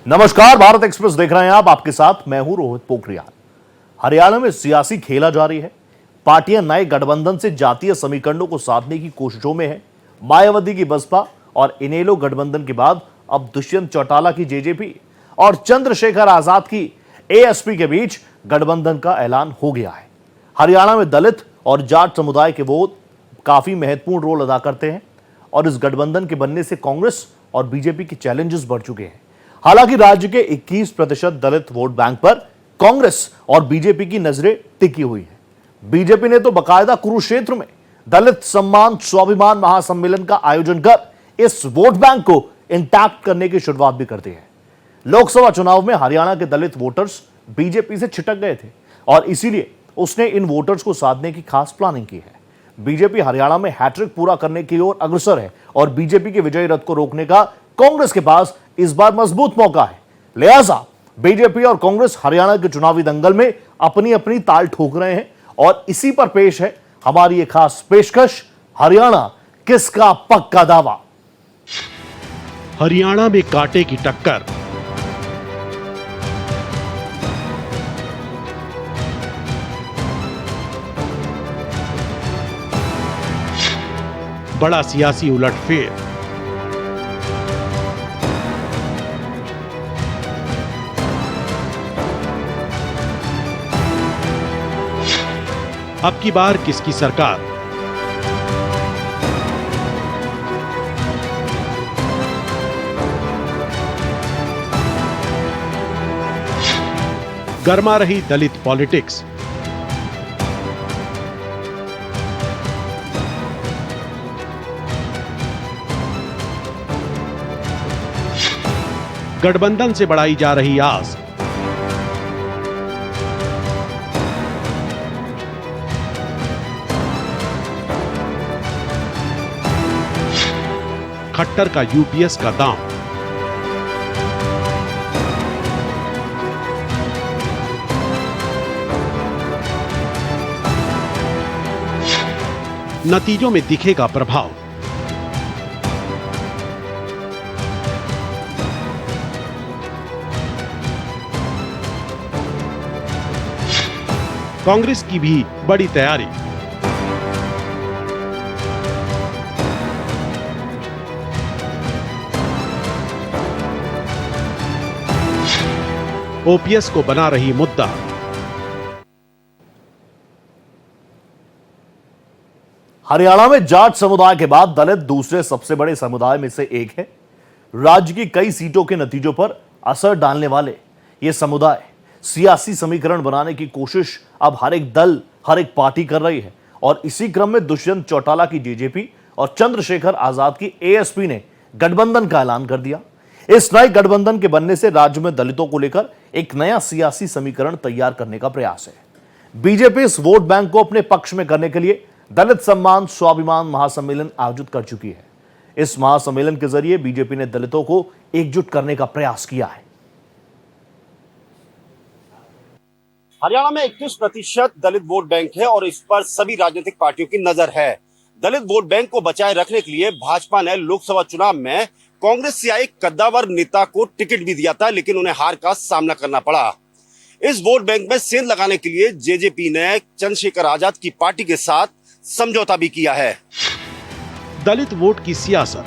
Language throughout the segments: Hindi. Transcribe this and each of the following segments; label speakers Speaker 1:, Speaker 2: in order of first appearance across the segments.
Speaker 1: नमस्कार, भारत एक्सप्रेस देख रहे हैं आप। आपके साथ मैं हूं रोहित पोखरियाल। हरियाणा में सियासी खेला जारी है। पार्टियां नए गठबंधन से जातीय समीकरणों को साधने की कोशिशों में है। मायावती की बसपा और इनेलो गठबंधन के बाद अब दुष्यंत चौटाला की जेजेपी और चंद्रशेखर आजाद की एएसपी के बीच गठबंधन का ऐलान हो गया है। हरियाणा में दलित और जाट समुदाय के वोट काफी महत्वपूर्ण रोल अदा करते हैं और इस गठबंधन के बनने से कांग्रेस और बीजेपी के चैलेंजेस बढ़ चुके हैं। हालांकि राज्य के 21% दलित वोट बैंक पर कांग्रेस और बीजेपी की नजरें टिकी हुई हैं। बीजेपी ने तो बाकायदा कुरुक्षेत्र में दलित सम्मान स्वाभिमान महासम्मेलन का आयोजन कर इस वोट बैंक को इंटैक्ट करने की शुरुआत भी कर दी है। लोकसभा चुनाव में हरियाणा के दलित वोटर्स बीजेपी से छिटक गए थे और इसीलिए उसने इन वोटर्स को साधने की खास प्लानिंग की है। बीजेपी हरियाणा में हैट्रिक पूरा करने की ओर अग्रसर है और बीजेपी के विजयी रथ को रोकने का कांग्रेस के पास इस बार मजबूत मौका है। लिहाजा बीजेपी और कांग्रेस हरियाणा के चुनावी दंगल में अपनी अपनी ताल ठोक रहे हैं और इसी पर पेश है हमारी एक खास पेशकश, हरियाणा किसका पक्का दावा।
Speaker 2: हरियाणा में कांटे की टक्कर। बड़ा सियासी उलटफेर। अब की बार किसकी सरकार? गर्मा रही दलित पॉलिटिक्स। गठबंधन से बढ़ाई जा रही आस। खट्टर का यूपीएस का दाम। नतीजों में दिखेगा प्रभाव। कांग्रेस की भी बड़ी तैयारी। ओपीएस को बना रही मुद्दा।
Speaker 1: हरियाणा में जाट समुदाय के बाद दलित दूसरे सबसे बड़े समुदाय में से एक है। राज्य की कई सीटों के नतीजों पर असर डालने वाले ये समुदाय सियासी समीकरण बनाने की कोशिश अब हर एक दल, हर एक पार्टी कर रही है और इसी क्रम में दुष्यंत चौटाला की जेजेपी और चंद्रशेखर आजाद की एएसपी ने गठबंधन का ऐलान कर दिया। इस नए गठबंधन के बनने से राज्य में दलितों को लेकर एक नया सियासी समीकरण तैयार करने का प्रयास है। बीजेपी इस वोट बैंक को अपने पक्ष में करने के लिए दलित सम्मान स्वाभिमान महासम्मेलन आयोजित कर चुकी है। इस महासम्मेलन के जरिए बीजेपी ने दलितों को एकजुट करने का प्रयास किया है।
Speaker 3: हरियाणा में 21% दलित वोट बैंक है और इस पर सभी राजनीतिक पार्टियों की नजर है। दलित वोट बैंक को बचाए रखने के लिए भाजपा ने लोकसभा चुनाव में कांग्रेस से आए कद्दावर नेता को टिकट भी दिया था, लेकिन उन्हें हार का सामना करना पड़ा। इस वोट बैंक में सेंध लगाने के लिए जेजेपी ने चंद्रशेखर आजाद की पार्टी के साथ समझौता भी किया है।
Speaker 2: दलित वोट की सियासत।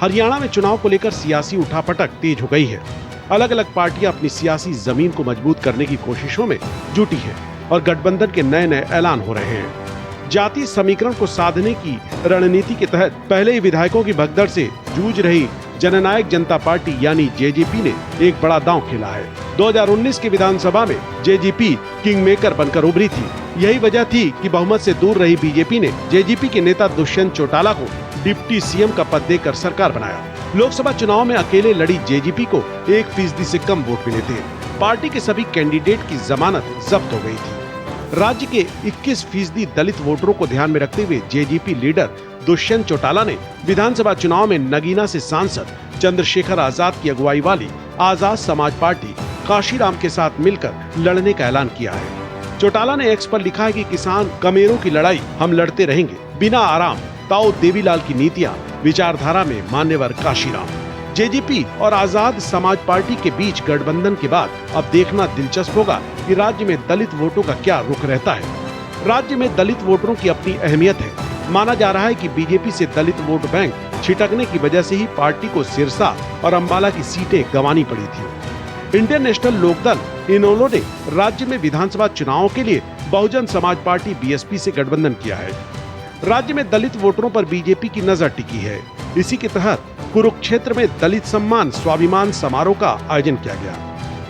Speaker 2: हरियाणा में चुनाव को लेकर सियासी उठापटक तेज हो गई है। अलग अलग पार्टियां अपनी सियासी जमीन को मजबूत करने की कोशिशों में जुटी हैं और गठबंधन के नए नए ऐलान हो रहे हैं। जातीय समीकरण को साधने की रणनीति के तहत पहले ही विधायकों की भगदड़ से जूझ रही जननायक जनता पार्टी यानी जेजेपी ने एक बड़ा दांव खेला है। 2019 की विधानसभा में जेजेपी किंग मेकर बनकर उभरी थी। यही वजह थी कि बहुमत से दूर रही बीजेपी ने जेजेपी के नेता दुष्यंत चौटाला को डिप्टी सीएम का पद देकर सरकार बनाया। लोकसभा चुनाव में अकेले लड़ी जेजेपी को 1% से कम वोट मिले थे। पार्टी के सभी कैंडिडेट की जमानत जब्त हो गई थी। राज्य के 21% दलित वोटरों को ध्यान में रखते हुए जेजेपी लीडर दुष्यंत चौटाला ने विधानसभा चुनाव में नगीना से सांसद चंद्रशेखर आजाद की अगुवाई वाली आजाद समाज पार्टी काशीराम के साथ मिलकर लड़ने का ऐलान किया है। चौटाला ने एक्स पर लिखा है कि किसान कमेरों की लड़ाई हम लड़ते रहेंगे, बिना आराम। ताऊ देवीलाल की नीतियां, विचारधारा में मान्यवर काशीराम। जेजेपी और आजाद समाज पार्टी के बीच गठबंधन के बाद अब देखना दिलचस्प होगा कि राज्य में दलित वोटों का क्या रुख रहता है। राज्य में दलित वोटरों की अपनी अहमियत है। माना जा रहा है कि बीजेपी से दलित वोट बैंक छिटकने की वजह से ही पार्टी को सिरसा और अंबाला की सीटें गंवानी पड़ी थी। इंडियन नेशनल लोकदल इनेलो ने राज्य में विधानसभा चुनावों के लिए बहुजन समाज पार्टी बीएसपी से गठबंधन किया है। राज्य में दलित वोटरों पर बीजेपी की नजर टिकी है। इसी के तहत कुरुक्षेत्र में दलित सम्मान स्वाभिमान समारोह का आयोजन किया गया।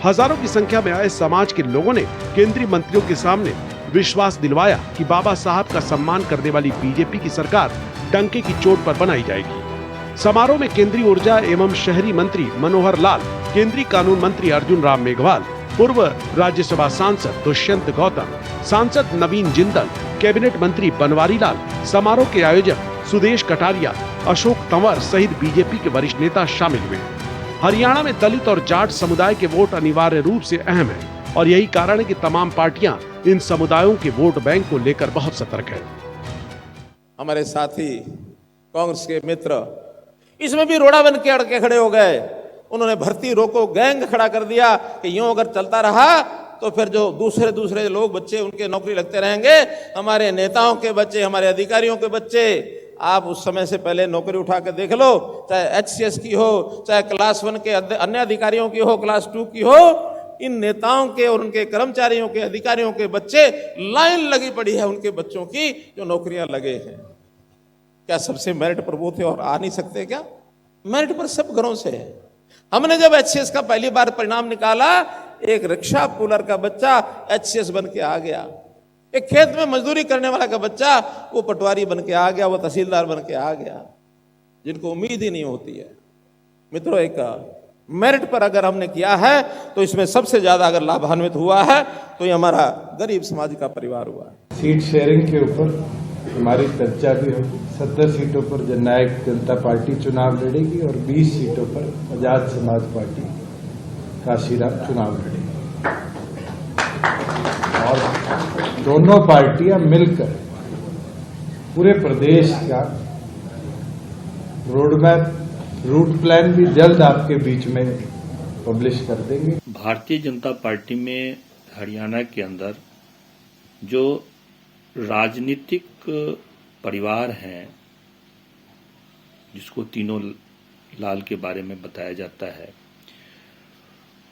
Speaker 2: हजारों की संख्या में आए समाज के लोगों ने केंद्रीय मंत्रियों के सामने विश्वास दिलवाया कि बाबा साहब का सम्मान करने वाली बीजेपी की सरकार डंके की चोट पर बनाई जाएगी। समारोह में केंद्रीय ऊर्जा एवं शहरी मंत्री मनोहर लाल, केंद्रीय कानून मंत्री अर्जुन राम मेघवाल, पूर्व राज्यसभा सांसद दुष्यंत गौतम, सांसद नवीन जिंदल, कैबिनेट मंत्री बनवारी लाल, समारोह के आयोजक सुदेश कटारिया, अशोक तंवर सहित बीजेपी के वरिष्ठ नेता शामिल हुए। हरियाणा में दलित और जाट समुदाय के वोट अनिवार्य रूप से अहम है और यही कारण है कि तमाम पार्टियां इन समुदायों के वोट बैंक को लेकर बहुत सतर्क है।
Speaker 4: हमारे साथी कांग्रेस के मित्र इसमें भी रोड़ा बन के अड़के खड़े हो गए। उन्होंने भर्ती रोको गैंग खड़ा कर दिया कि यूं अगर चलता रहा तो फिर जो दूसरे लोग बच्चे उनके नौकरी लगते रहेंगे, हमारे नेताओं के बच्चे, हमारे अधिकारियों के बच्चे। आप उस समय से पहले नौकरी उठा के देख लो, चाहे एचसीएस की हो, चाहे क्लास 1 के अन्य अधिकारियों की हो, क्लास 2 की हो, इन नेताओं के और उनके कर्मचारियों के, अधिकारियों के बच्चे, लाइन लगी पड़ी है उनके बच्चों की जो नौकरियां लगे हैं। क्या सबसे मेरिट पर वो थे और आ नहीं सकते क्या? मेरिट पर सब घरों से है। हमने जब एचसीएस का पहली बार परिणाम निकाला, एक रिक्शा पुलर का बच्चा एचसीएस बन के आ गया, एक खेत में मजदूरी करने वाला का बच्चा वो पटवारी बन के आ गया, वो तहसीलदार बन के आ गया, जिनको उम्मीद ही नहीं होती है। मित्रों, एक मेरिट पर अगर हमने किया है तो इसमें सबसे ज्यादा अगर लाभान्वित हुआ है तो ये हमारा गरीब समाज का परिवार हुआ है।
Speaker 5: सीट शेयरिंग के ऊपर हमारी चर्चा भी होगी। 70 सीटों पर जननायक जनता पार्टी चुनाव लड़ेगी और 20 सीटों पर आजाद समाज पार्टी काशीराम चुनाव लड़ेगी और दोनों पार्टियां मिलकर पूरे प्रदेश का रोडमैप, रूट प्लान भी जल्द आपके बीच में पब्लिश कर देंगे।
Speaker 6: भारतीय जनता पार्टी में हरियाणा के अंदर जो राजनीतिक परिवार हैं, जिसको तीनों लाल के बारे में बताया जाता है,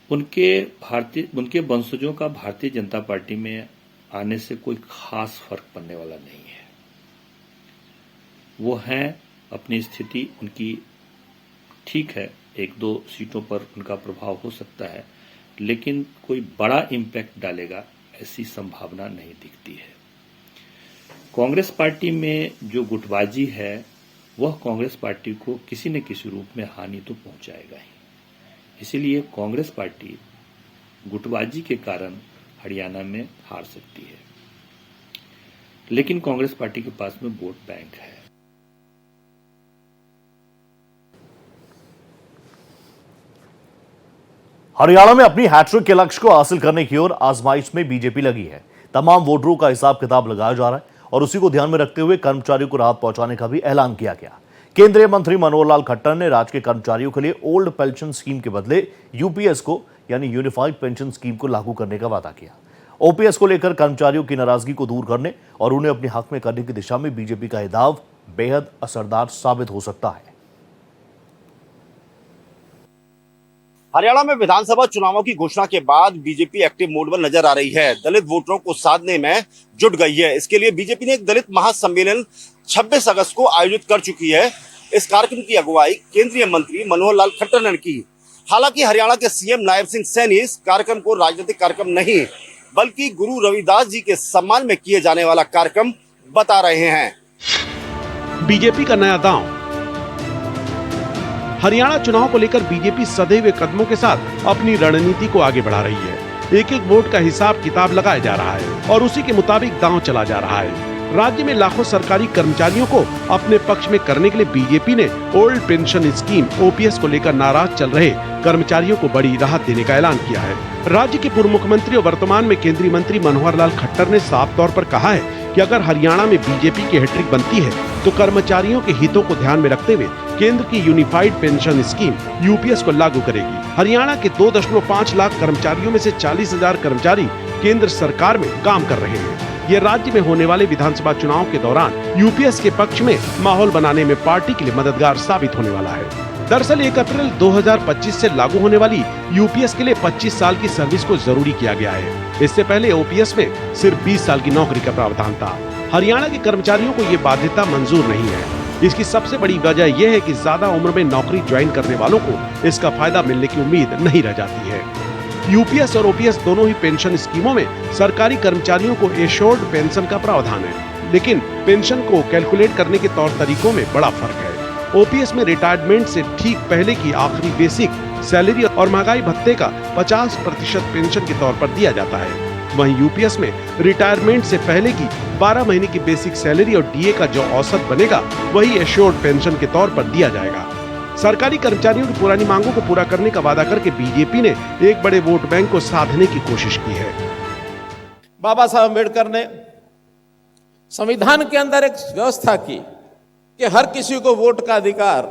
Speaker 6: उनके वंशजों का भारतीय जनता पार्टी में आने से कोई खास फर्क पड़ने वाला नहीं है। वो हैं, अपनी स्थिति उनकी ठीक है, 1-2 सीटों पर उनका प्रभाव हो सकता है, लेकिन कोई बड़ा इम्पैक्ट डालेगा ऐसी संभावना नहीं दिखती है। कांग्रेस पार्टी में जो गुटबाजी है वह कांग्रेस पार्टी को किसी न किसी रूप में हानि तो पहुंचाएगा ही। इसीलिए कांग्रेस पार्टी गुटबाजी के कारण हरियाणा में हार सकती है, लेकिन कांग्रेस पार्टी के पास में वोट बैंक है।
Speaker 1: हरियाणा में अपनी हैट्रिक के लक्ष्य को हासिल करने की ओर आजमाइश में बीजेपी लगी है। तमाम वोटरों का हिसाब किताब लगाया जा रहा है और उसी को ध्यान में रखते हुए कर्मचारियों को राहत पहुंचाने का भी ऐलान किया गया। केंद्रीय मंत्री मनोहर लाल खट्टर ने राज्य के कर्मचारियों के लिए ओल्ड पेंशन स्कीम के बदले यूपीएस को यानी यूनिफाइड पेंशन स्कीम को लागू करने का वादा किया। ओपीएस को लेकर कर्मचारियों की नाराजगी को दूर करने और उन्हें अपने हक में करने की दिशा में बीजेपी का यह दाव बेहद असरदार साबित हो सकता है।
Speaker 3: हरियाणा में विधानसभा चुनावों की घोषणा के बाद बीजेपी एक्टिव मोड में नजर आ रही है, दलित वोटरों को साधने में जुट गई है। इसके लिए बीजेपी ने एक दलित महासम्मेलन 26 अगस्त को आयोजित कर चुकी है। इस कार्यक्रम की अगुवाई केंद्रीय मंत्री मनोहर लाल खट्टर ने की। हालांकि हरियाणा के सीएम नायब सिंह सैनी इस कार्यक्रम को राजनीतिक कार्यक्रम नहीं बल्कि गुरु रविदास जी के सम्मान में किए जाने वाला कार्यक्रम बता रहे हैं।
Speaker 2: बीजेपी का नया दांव। हरियाणा चुनाव को लेकर बीजेपी सदैव कदमों के साथ अपनी रणनीति को आगे बढ़ा रही है। एक एक वोट का हिसाब किताब लगाया जा रहा है और उसी के मुताबिक दांव चला जा रहा है। राज्य में लाखों सरकारी कर्मचारियों को अपने पक्ष में करने के लिए बीजेपी ने ओल्ड पेंशन स्कीम ओपीएस को लेकर नाराज चल रहे कर्मचारियों को बड़ी राहत देने का ऐलान किया है। राज्य के पूर्व मुख्यमंत्री और वर्तमान में केंद्रीय मंत्री मनोहर लाल खट्टर ने साफ तौर पर कहा है कि अगर हरियाणा में बीजेपी की हैट्रिक बनती है तो कर्मचारियों के हितों को ध्यान में रखते हुए केंद्र की यूनिफाइड पेंशन स्कीम यूपीएस को लागू करेगी। हरियाणा के 2.5 लाख कर्मचारियों में से 40,000 कर्मचारी केंद्र सरकार में काम कर रहे हैं। ये राज्य में होने वाले विधानसभा चुनाव के दौरान यूपीएस के पक्ष में माहौल बनाने में पार्टी के लिए मददगार साबित होने वाला है। दरअसल 1 अप्रैल 2025 से लागू होने वाली यूपीएस के लिए 25 साल की सर्विस को जरूरी किया गया है। इससे पहले ओपीएस में सिर्फ 20 साल की नौकरी का प्रावधान था। हरियाणा के कर्मचारियों को ये बाध्यता मंजूर नहीं है। इसकी सबसे बड़ी वजह यह है कि ज्यादा उम्र में नौकरी ज्वाइन करने वालों को इसका फायदा मिलने की उम्मीद नहीं रह जाती है। यूपीएस और ओपीएस दोनों ही पेंशन स्कीमों में सरकारी कर्मचारियों को एश्योर्ड पेंशन का प्रावधान है, लेकिन पेंशन को कैलकुलेट करने के तौर तरीकों में बड़ा फर्क है। ओपीएस में रिटायरमेंट से ठीक पहले की आखिरी बेसिक सैलरी और महंगाई भत्ते का 50% पेंशन के तौर पर दिया जाता है। वहीं यूपीएस में रिटायरमेंट से पहले की 12 महीने की बेसिक सैलरी और डीए का जो औसत बनेगा वही एश्योर्ड पेंशन के तौर पर दिया जाएगा। सरकारी कर्मचारियों की पुरानी मांगों को पूरा करने का वादा करके बीजेपी ने एक बड़े वोट बैंक को साधने की कोशिश की है।
Speaker 4: बाबा साहब अम्बेडकर ने संविधान के अंदर एक व्यवस्था की कि हर किसी को वोट का अधिकार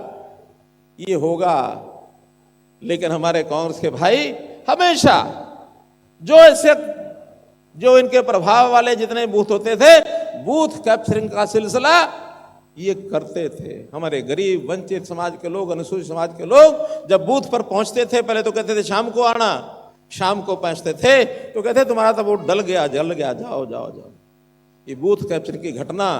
Speaker 4: ये होगा, लेकिन हमारे कांग्रेस के भाई हमेशा जो इनके प्रभाव वाले जितने बूथ होते थे, बूथ कैप्चरिंग का सिलसिला ये करते थे। हमारे गरीब वंचित समाज के लोग, अनुसूचित समाज के लोग जब बूथ पर पहुंचते थे, पहले तो कहते थे शाम को आना, शाम को पहुंचते थे तो कहते तुम्हारा तो वोट जल गया, जाओ जाओ जाओ। ये बूथ कैप्चरिंग की घटना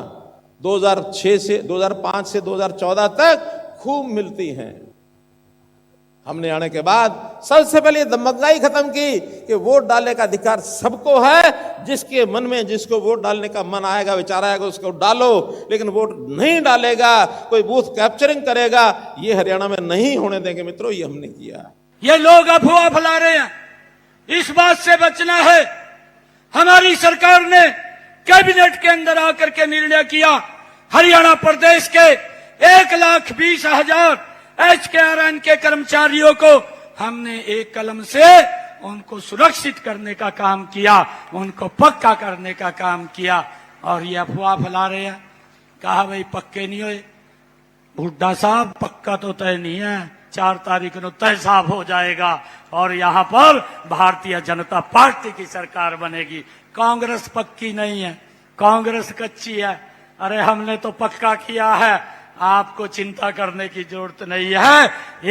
Speaker 4: 2005 से 2014 तक खूब मिलती हैं। हमने आने के बाद सबसे पहले दमकदाई खत्म की कि वोट डालने का अधिकार सबको है। जिसके मन में जिसको वोट डालने का मन आएगा, विचार आएगा, उसको डालो, लेकिन वोट नहीं डालेगा, कोई बूथ कैप्चरिंग करेगा, ये हरियाणा में नहीं होने देंगे मित्रों। ये हमने किया।
Speaker 7: ये लोग अफवाह फैला रहे हैं, इस बात से बचना है। हमारी सरकार ने कैबिनेट के अंदर आकर के निर्णय किया, हरियाणा प्रदेश के 1,20,000 HKRN के कर्मचारियों को हमने एक कलम से उनको सुरक्षित करने का काम किया, उनको पक्का करने का काम किया। और ये अफवाह फैला रहे हैं, कहा भाई पक्के नहीं हुए। हुड्डा साहब पक्का तो तय नहीं है, 4 तारीख को तय साहब हो जाएगा और यहाँ पर भारतीय जनता पार्टी की सरकार बनेगी। कांग्रेस पक्की नहीं है, कांग्रेस कच्ची है। अरे हमने तो पक्का किया है, आपको चिंता करने की जरूरत नहीं है।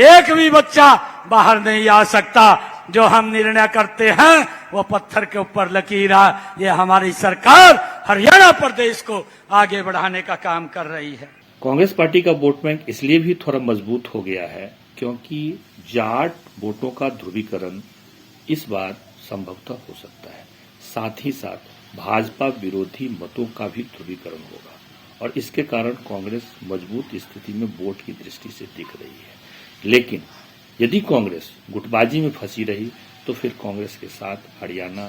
Speaker 7: एक भी बच्चा बाहर नहीं आ सकता। जो हम निर्णय करते हैं वो पत्थर के ऊपर लकीर है। ये हमारी सरकार हरियाणा प्रदेश को आगे बढ़ाने का काम कर रही है।
Speaker 6: कांग्रेस पार्टी का वोट बैंक इसलिए भी थोड़ा मजबूत हो गया है क्योंकि जाट वोटों का ध्रुवीकरण इस बार संभवतः हो सकता है। साथ ही साथ भाजपा विरोधी मतों का भी ध्रुवीकरण होगा और इसके कारण कांग्रेस मजबूत स्थिति में वोट की दृष्टि से दिख रही है। लेकिन यदि कांग्रेस गुटबाजी में फंसी रही तो फिर कांग्रेस के साथ हरियाणा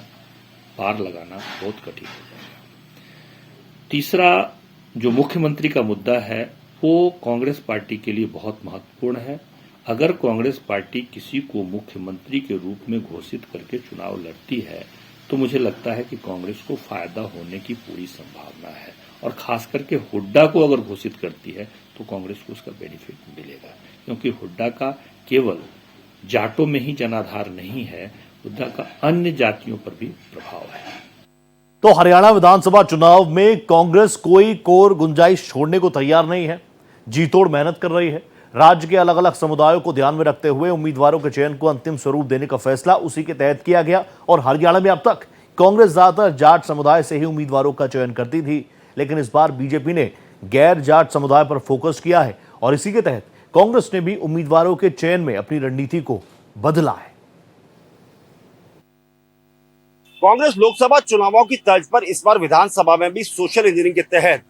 Speaker 6: पार लगाना बहुत कठिन हो जाएगा। तीसरा जो मुख्यमंत्री का मुद्दा है वो कांग्रेस पार्टी के लिए बहुत महत्वपूर्ण है। अगर कांग्रेस पार्टी किसी को मुख्यमंत्री के रूप में घोषित करके चुनाव लड़ती है तो मुझे लगता है कि कांग्रेस को फायदा होने की पूरी संभावना है और खास करके हुड्डा को अगर घोषित करती है तो कांग्रेस को उसका बेनिफिट मिलेगा, क्योंकि हुड्डा का केवल जाटों में ही जनाधार नहीं है, हुड्डा का अन्य जातियों पर भी प्रभाव है।
Speaker 1: तो हरियाणा विधानसभा चुनाव में कांग्रेस कोई कोर गुंजाइश छोड़ने को तैयार नहीं है, जी तोड़ मेहनत कर रही है। राज्य के अलग अलग समुदायों को ध्यान में रखते हुए उम्मीदवारों के चयन को अंतिम स्वरूप देने का फैसला उसी के तहत किया गया और हरियाणा में अब तक कांग्रेस ज्यादातर जाट समुदाय से ही उम्मीदवारों का चयन करती थी, लेकिन इस बार बीजेपी ने गैर जाट समुदाय पर फोकस किया है और इसी के तहत कांग्रेस ने भी उम्मीदवारों के चयन में अपनी रणनीति को बदला है।
Speaker 3: कांग्रेस लोकसभा चुनावों की तर्ज पर इस बार विधानसभा में भी सोशल इंजीनियरिंग के तहत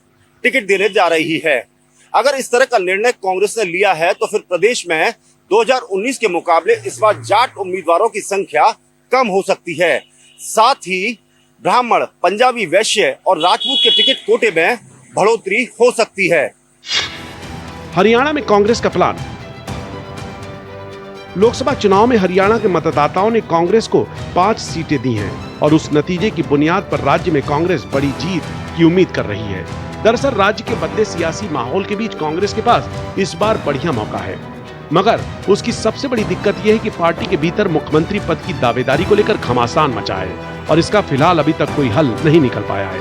Speaker 3: टिकट देने जा रही है। अगर इस तरह का निर्णय कांग्रेस ने लिया है तो फिर प्रदेश में 2019 के मुकाबले इस बार जाट उम्मीदवारों की संख्या कम हो सकती है। साथ ही ब्राह्मण, पंजाबी, वैश्य और राजपूत के टिकट कोटे में बढ़ोतरी हो सकती है।
Speaker 2: हरियाणा में कांग्रेस का प्लान। लोकसभा चुनाव में हरियाणा के मतदाताओं ने कांग्रेस को 5 सीटें दी हैं और उस नतीजे की बुनियाद पर राज्य में कांग्रेस बड़ी जीत की उम्मीद कर रही है। दरअसल राज्य के बदले सियासी माहौल के बीच कांग्रेस के पास इस बार बढ़िया मौका है, मगर उसकी सबसे बड़ी दिक्कत यह है कि पार्टी के भीतर मुख्यमंत्री पद की दावेदारी को लेकर घमासान मचा है और इसका फिलहाल अभी तक कोई हल नहीं निकल पाया है।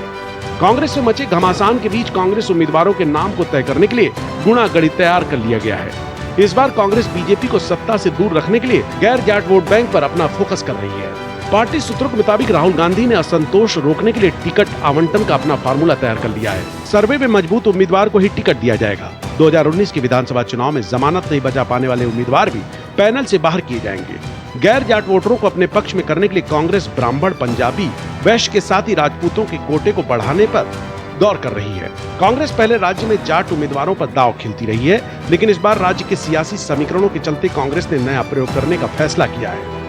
Speaker 2: कांग्रेस में मचे घमासान के बीच कांग्रेस उम्मीदवारों के नाम को तय करने के लिए गुणा गणित तैयार कर लिया गया है। इस बार कांग्रेस बीजेपी को सत्ता से दूर रखने के लिए गैर जाट वोट बैंक पर अपना फोकस कर रही है। पार्टी सूत्रों के मुताबिक राहुल गांधी ने असंतोष रोकने के लिए टिकट आवंटन का अपना फार्मूला तैयार कर लिया है। सर्वे में मजबूत उम्मीदवार को ही टिकट दिया जाएगा। 2019 के विधानसभा चुनाव में जमानत नहीं बचा पाने वाले उम्मीदवार भी पैनल से बाहर किए जाएंगे। गैर जाट वोटरों को अपने पक्ष में करने के लिए कांग्रेस ब्राह्मण, पंजाबी, वैश्य के साथ ही राजपूतों के कोटे को बढ़ाने पर गौर कर रही है। कांग्रेस पहले राज्य में जाट उम्मीदवारों पर दांव खेलती रही है, लेकिन इस बार राज्य के सियासी समीकरणों के चलते कांग्रेस ने नया प्रयोग करने का फैसला किया है।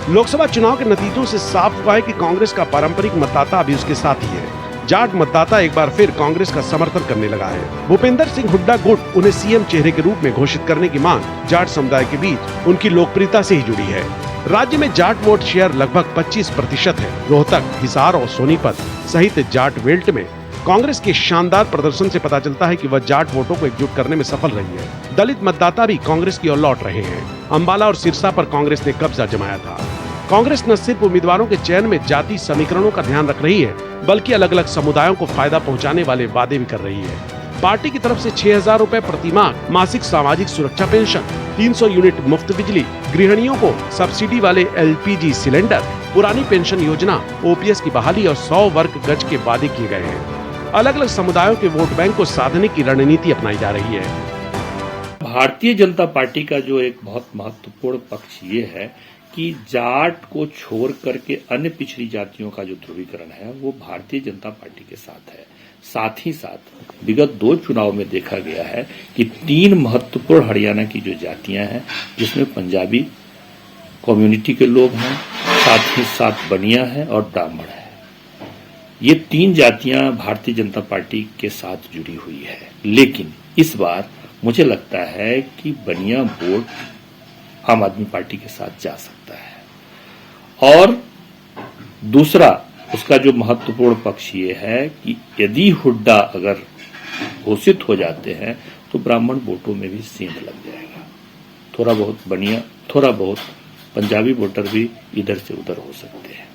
Speaker 2: लोकसभा चुनाव के नतीजों से साफ हुआ है कि कांग्रेस का पारंपरिक मतदाता अभी उसके साथ ही है। जाट मतदाता एक बार फिर कांग्रेस का समर्थन करने लगा है। भूपेंद्र सिंह हुड्डा गुट उन्हें सीएम चेहरे के रूप में घोषित करने की मांग जाट समुदाय के बीच उनकी लोकप्रियता से ही जुड़ी है। राज्य में जाट वोट शेयर लगभग 25% है। रोहतक, हिसार और सोनीपत सहित जाट बेल्ट में कांग्रेस के शानदार प्रदर्शन से पता चलता है कि वह जाट वोटों को एकजुट करने में सफल रही है। दलित मतदाता भी कांग्रेस की ओर लौट रहे हैं। अंबाला और सिरसा पर कांग्रेस ने कब्जा जमाया था। कांग्रेस न सिर्फ उम्मीदवारों के चयन में जाति समीकरणों का ध्यान रख रही है, बल्कि अलग अलग समुदायों को फायदा पहुंचाने वाले वादे भी कर रही है। पार्टी की तरफ से 6,000 रुपए प्रति माह मासिक सामाजिक सुरक्षा पेंशन, 300 यूनिट मुफ्त बिजली, गृहिणियों को सब्सिडी वाले LPG सिलेंडर, पुरानी पेंशन योजना, OPS की बहाली और 100 वर्ग गज के वादे किए गए हैं। अलग अलग समुदायों के वोट बैंक को साधने की रणनीति अपनाई जा रही है।
Speaker 6: भारतीय जनता पार्टी का जो एक बहुत महत्वपूर्ण पक्ष ये है कि जाट को छोड़ करके अन्य पिछड़ी जातियों का जो ध्रुवीकरण है वो भारतीय जनता पार्टी के साथ है। साथ ही साथ विगत 2 चुनाव में देखा गया है कि 3 महत्वपूर्ण हरियाणा की जो जातियां हैं, जिसमें पंजाबी कम्युनिटी के लोग हैं, साथ ही साथ बनिया है और ब्राह्मण है, ये 3 जातियां भारतीय जनता पार्टी के साथ जुड़ी हुई है। लेकिन इस बार मुझे लगता है कि बनिया वोट आम आदमी पार्टी के साथ जा सकता है। और दूसरा उसका जो महत्वपूर्ण पक्ष ये है कि यदि हुड्डा अगर घोषित हो जाते हैं तो ब्राह्मण वोटों में भी सेंध लग जाएगा। थोड़ा बहुत बनिया, थोड़ा बहुत पंजाबी वोटर भी इधर से उधर हो सकते हैं।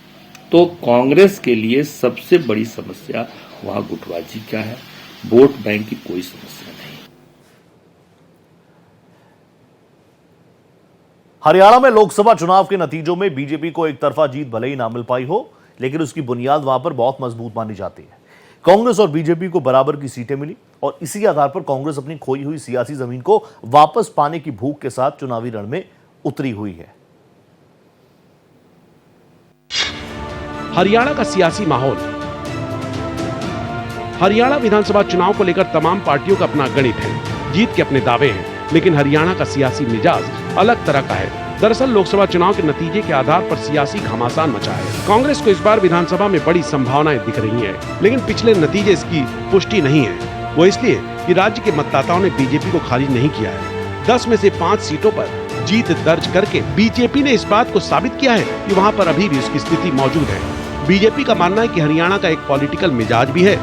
Speaker 6: तो कांग्रेस के लिए सबसे बड़ी समस्या वहां गुटबाजी का है, वोट बैंक की कोई समस्या नहीं।
Speaker 1: हरियाणा में लोकसभा चुनाव के नतीजों में बीजेपी को एक तरफा जीत भले ही ना मिल पाई हो, लेकिन उसकी बुनियाद वहां पर बहुत मजबूत मानी जाती है। कांग्रेस और बीजेपी को बराबर की सीटें मिली और इसी आधार पर कांग्रेस अपनी खोई हुई सियासी जमीन को वापस पाने की भूख के साथ चुनावी रण में उतरी हुई है।
Speaker 2: हरियाणा का सियासी माहौल। हरियाणा विधानसभा चुनाव को लेकर तमाम पार्टियों का अपना गणित है, जीत के अपने दावे हैं, लेकिन हरियाणा का सियासी मिजाज अलग तरह का है। दरअसल लोकसभा चुनाव के नतीजे के आधार पर सियासी घमासान मचा है। कांग्रेस को इस बार विधानसभा में बड़ी संभावनाएं दिख रही हैं, लेकिन पिछले नतीजे इसकी पुष्टि नहीं है। वो इसलिए कि राज्य के मतदाताओं ने बीजेपी को खारिज नहीं किया है। 10 में से 5 सीटों पर जीत दर्ज करके बीजेपी ने इस बात को साबित किया है कि वहां पर अभी भी उसकी स्थिति मौजूद है। बीजेपी का मानना है कि हरियाणा का एक पॉलिटिकल मिजाज भी है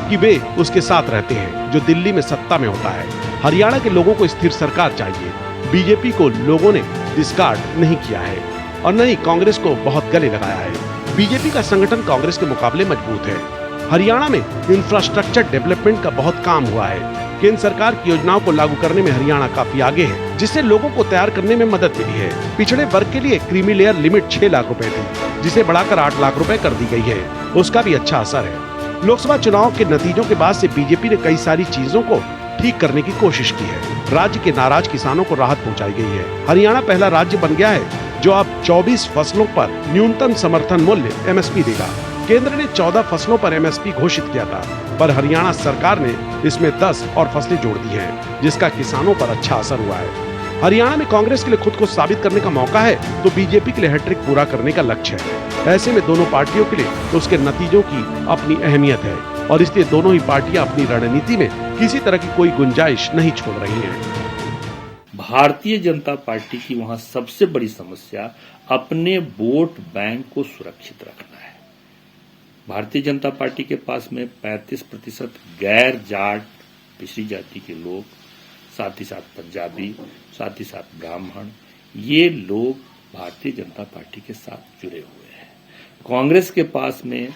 Speaker 2: कि वे उसके साथ रहते हैं जो दिल्ली में सत्ता में होता है। हरियाणा के लोगों को स्थिर सरकार चाहिए। बीजेपी को लोगों ने डिस्कार्ड नहीं किया है और न ही कांग्रेस को बहुत गले लगाया है। बीजेपी का संगठन कांग्रेस के मुकाबले मजबूत है। हरियाणा में इंफ्रास्ट्रक्चर डेवलपमेंट का बहुत काम हुआ है। केंद्र सरकार की योजनाओं को लागू करने में हरियाणा काफी आगे है, जिससे लोगों को तैयार करने में मदद मिली है। पिछड़े वर्ग के लिए क्रीमी लेयर लिमिट 6 लाख रुपए थी, जिसे बढ़ाकर 8 लाख रुपए कर दी गई है। उसका भी अच्छा असर है। लोकसभा चुनाव के नतीजों के बाद से बीजेपी ने कई सारी चीजों को ठीक करने की कोशिश की है। राज्य के नाराज किसानों को राहत पहुंचाई गई है। हरियाणा पहला राज्य बन गया है जो अब 24 फसलों पर न्यूनतम समर्थन मूल्य MSP देगा। केंद्र ने 14 फसलों पर MSP घोषित किया था, पर हरियाणा सरकार ने इसमें 10 और फसलें जोड़ दी हैं, जिसका किसानों पर अच्छा असर हुआ है। हरियाणा में कांग्रेस के लिए खुद को साबित करने का मौका है, तो बीजेपी के लिए हैट्रिक पूरा करने का लक्ष्य है। ऐसे में दोनों पार्टियों के लिए उसके नतीजों की अपनी अहमियत है और इसलिए दोनों ही पार्टियां अपनी रणनीति में किसी तरह की कोई गुंजाइश नहीं छोड़ रही हैं।
Speaker 6: भारतीय जनता पार्टी की वहां सबसे बड़ी समस्या अपने वोट बैंक को सुरक्षित रखना है। भारतीय जनता पार्टी के पास में 35% गैर जाट पिछड़ी जाति के लोग, साथ ही साथ पंजाबी, साथ ही साथ ब्राह्मण, ये लोग भारतीय जनता पार्टी के साथ जुड़े हुए हैं। कांग्रेस के पास में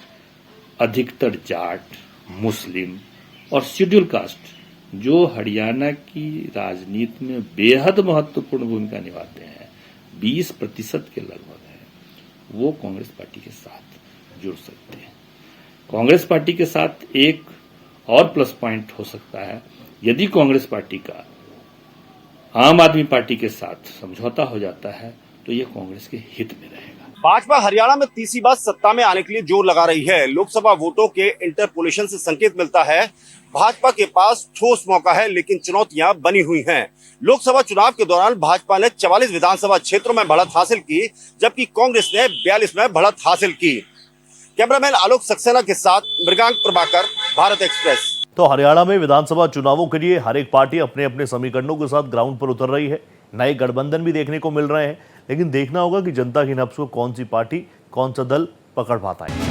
Speaker 6: अधिकतर जाट, मुस्लिम और शेड्यूल कास्ट, जो हरियाणा की राजनीति में बेहद महत्वपूर्ण भूमिका निभाते हैं, 20% के लगभग है, वो कांग्रेस पार्टी के साथ जुड़ सकते हैं। कांग्रेस पार्टी के साथ एक और प्लस पॉइंट हो सकता है, यदि कांग्रेस पार्टी का आम आदमी पार्टी के साथ समझौता हो जाता है तो ये कांग्रेस के हित में रहेगा।
Speaker 3: भाजपा हरियाणा में तीसरी बार सत्ता में आने के लिए जोर लगा रही है। लोकसभा वोटों के इंटरपोलेशन से संकेत मिलता है भाजपा के पास ठोस मौका है, लेकिन चुनौतियां बनी हुई हैं। लोकसभा चुनाव के दौरान भाजपा ने 44 विधानसभा क्षेत्रों में बढ़त हासिल की, जबकि कांग्रेस ने 42 में बढ़त हासिल की। कैमरामैन आलोक सक्सेना के साथ मृगांक प्रभाकर, भारत एक्सप्रेस।
Speaker 1: तो हरियाणा में विधानसभा चुनावों के लिए हर एक पार्टी अपने अपने समीकरणों के साथ ग्राउंड पर उतर रही है। नए गठबंधन भी देखने को मिल रहे हैं, लेकिन देखना होगा कि जनता की नब्ज को कौन सी पार्टी, कौन सा दल पकड़ पाता है।